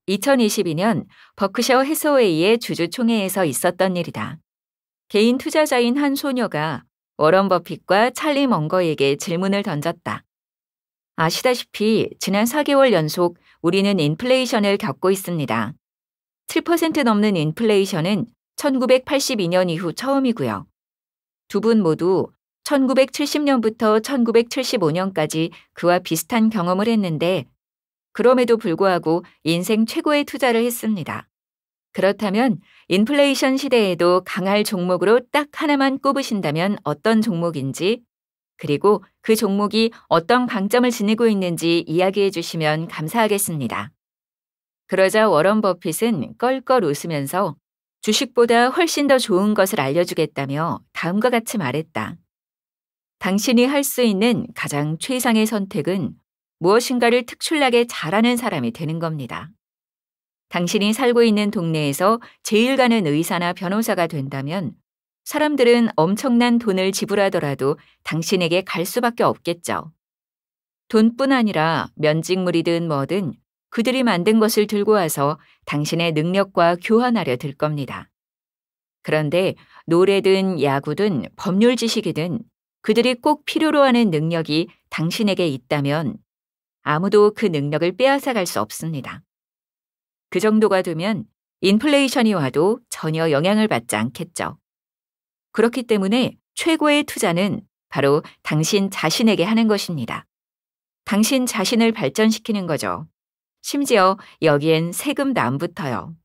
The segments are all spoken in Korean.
2022년 버크셔 해서웨이의 주주총회에서 있었던 일이다. 개인 투자자인 한 소녀가 워런 버핏과 찰리 멍거에게 질문을 던졌다. 아시다시피 지난 4개월 연속 우리는 인플레이션을 겪고 있습니다. 7% 넘는 인플레이션은 1982년 이후 처음이고요. 두 분 모두 1970년부터 1975년까지 그와 비슷한 경험을 했는데 그럼에도 불구하고 인생 최고의 투자를 했습니다. 그렇다면 인플레이션 시대에도 강할 종목으로 딱 하나만 꼽으신다면 어떤 종목인지, 그리고 그 종목이 어떤 강점을 지니고 있는지 이야기해 주시면 감사하겠습니다. 그러자 워런 버핏은 껄껄 웃으면서 주식보다 훨씬 더 좋은 것을 알려주겠다며 다음과 같이 말했다. 당신이 할 수 있는 가장 최상의 선택은 무엇인가를 특출나게 잘하는 사람이 되는 겁니다. 당신이 살고 있는 동네에서 제일 가는 의사나 변호사가 된다면 사람들은 엄청난 돈을 지불하더라도 당신에게 갈 수밖에 없겠죠. 돈뿐 아니라 면직물이든 뭐든 그들이 만든 것을 들고 와서 당신의 능력과 교환하려 들 겁니다. 그런데 노래든 야구든 법률 지식이든 그들이 꼭 필요로 하는 능력이 당신에게 있다면 아무도 그 능력을 빼앗아갈 수 없습니다. 그 정도가 되면 인플레이션이 와도 전혀 영향을 받지 않겠죠. 그렇기 때문에 최고의 투자는 바로 당신 자신에게 하는 것입니다. 당신 자신을 발전시키는 거죠. 심지어 여기엔 세금도 안 붙어요.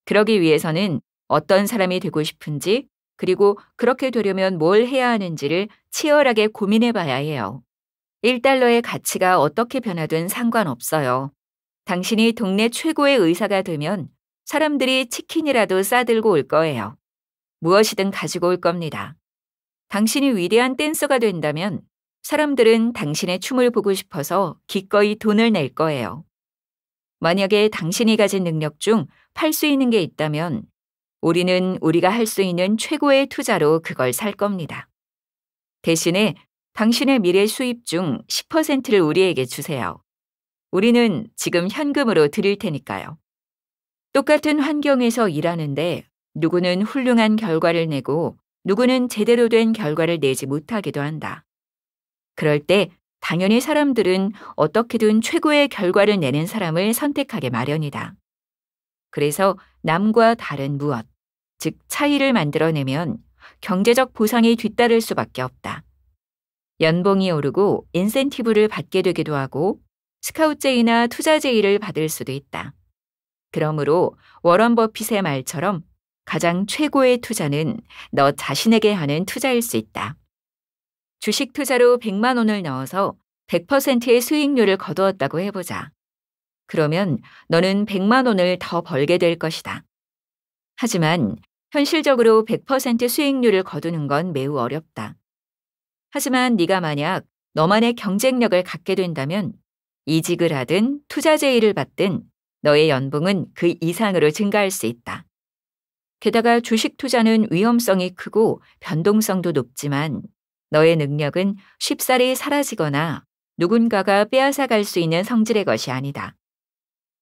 그러기 위해서는 어떤 사람이 되고 싶은지, 그리고 그렇게 되려면 뭘 해야 하는지를 치열하게 고민해 봐야 해요. 1달러의 가치가 어떻게 변하든 상관없어요. 당신이 동네 최고의 의사가 되면 사람들이 치킨이라도 싸들고 올 거예요. 무엇이든 가지고 올 겁니다. 당신이 위대한 댄서가 된다면 사람들은 당신의 춤을 보고 싶어서 기꺼이 돈을 낼 거예요. 만약에 당신이 가진 능력 중 팔 수 있는 게 있다면 우리는 우리가 할 수 있는 최고의 투자로 그걸 살 겁니다. 대신에 당신의 미래 수입 중 10%를 우리에게 주세요. 우리는 지금 현금으로 드릴 테니까요. 똑같은 환경에서 일하는데 누구는 훌륭한 결과를 내고 누구는 제대로 된 결과를 내지 못하기도 한다. 그럴 때 당연히 사람들은 어떻게든 최고의 결과를 내는 사람을 선택하게 마련이다. 그래서 남과 다른 무엇, 즉 차이를 만들어내면 경제적 보상이 뒤따를 수밖에 없다. 연봉이 오르고 인센티브를 받게 되기도 하고 스카우트제이나 투자제의를 받을 수도 있다. 그러므로 워런 버핏의 말처럼 가장 최고의 투자는 너 자신에게 하는 투자일 수 있다. 주식 투자로 100만 원을 넣어서 100%의 수익률을 거두었다고 해보자. 그러면 너는 100만 원을 더 벌게 될 것이다. 하지만 현실적으로 100% 수익률을 거두는 건 매우 어렵다. 하지만 네가 만약 너만의 경쟁력을 갖게 된다면 이직을 하든 투자 제의를 받든 너의 연봉은 그 이상으로 증가할 수 있다. 게다가 주식 투자는 위험성이 크고 변동성도 높지만 너의 능력은 쉽사리 사라지거나 누군가가 빼앗아갈 수 있는 성질의 것이 아니다.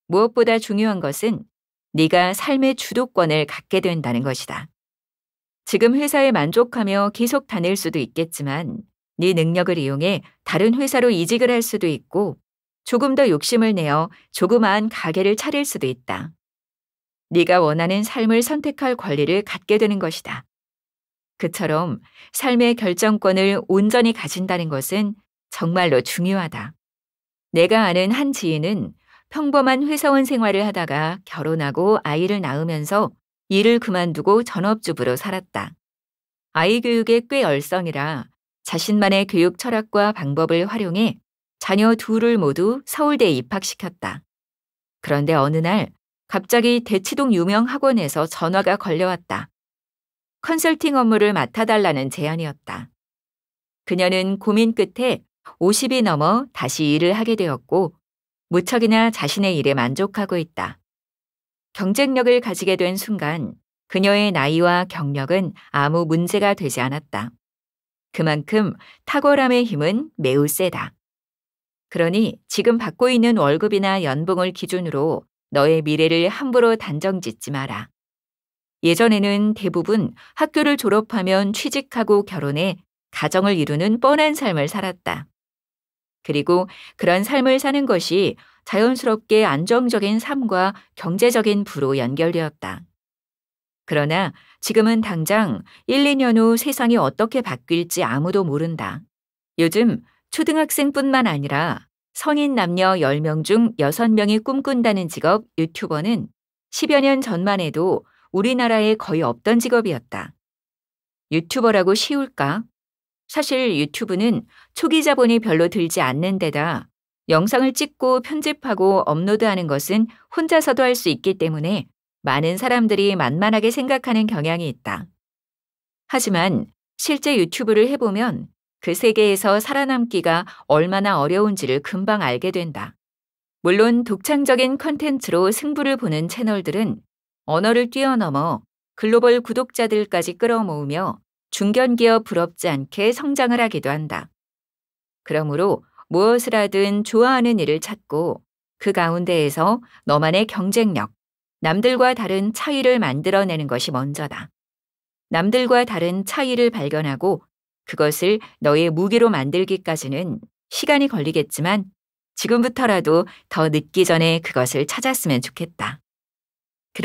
무엇보다 중요한 것은 네가 삶의 주도권을 갖게 된다는 것이다. 지금 회사에 만족하며 계속 다닐 수도 있겠지만 네 능력을 이용해 다른 회사로 이직을 할 수도 있고 조금 더 욕심을 내어 조그마한 가게를 차릴 수도 있다. 네가 원하는 삶을 선택할 권리를 갖게 되는 것이다. 그처럼 삶의 결정권을 온전히 가진다는 것은 정말로 중요하다. 내가 아는 한 지인은 평범한 회사원 생활을 하다가 결혼하고 아이를 낳으면서 일을 그만두고 전업주부로 살았다. 아이 교육에 꽤 열성이라 자신만의 교육 철학과 방법을 활용해 자녀 둘을 모두 서울대에 입학시켰다. 그런데 어느 날 갑자기 대치동 유명 학원에서 전화가 걸려왔다. 컨설팅 업무를 맡아달라는 제안이었다. 그녀는 고민 끝에 50이 넘어 다시 일을 하게 되었고 무척이나 자신의 일에 만족하고 있다. 경쟁력을 가지게 된 순간 그녀의 나이와 경력은 아무 문제가 되지 않았다. 그만큼 탁월함의 힘은 매우 세다. 그러니 지금 받고 있는 월급이나 연봉을 기준으로 너의 미래를 함부로 단정 짓지 마라. 예전에는 대부분 학교를 졸업하면 취직하고 결혼해 가정을 이루는 뻔한 삶을 살았다. 그리고 그런 삶을 사는 것이 자연스럽게 안정적인 삶과 경제적인 부로 연결되었다. 그러나 지금은 당장 1, 2년 후 세상이 어떻게 바뀔지 아무도 모른다. 요즘 초등학생뿐만 아니라 성인 남녀 10명 중 6명이 꿈꾼다는 직업 유튜버는 10여 년 전만 해도 우리나라에 거의 없던 직업이었다. 유튜버라고 쉬울까? 사실 유튜브는 초기 자본이 별로 들지 않는 데다 영상을 찍고 편집하고 업로드하는 것은 혼자서도 할 수 있기 때문에 많은 사람들이 만만하게 생각하는 경향이 있다. 하지만 실제 유튜브를 해보면 그 세계에서 살아남기가 얼마나 어려운지를 금방 알게 된다. 물론 독창적인 컨텐츠로 승부를 보는 채널들은 언어를 뛰어넘어 글로벌 구독자들까지 끌어모으며 중견기업 부럽지 않게 성장을 하기도 한다. 그러므로 무엇을 하든 좋아하는 일을 찾고 그 가운데에서 너만의 경쟁력, 남들과 다른 차이를 만들어내는 것이 먼저다. 남들과 다른 차이를 발견하고 그것을 너의 무기로 만들기까지는 시간이 걸리겠지만 지금부터라도 더 늦기 전에 그것을 찾았으면 좋겠다.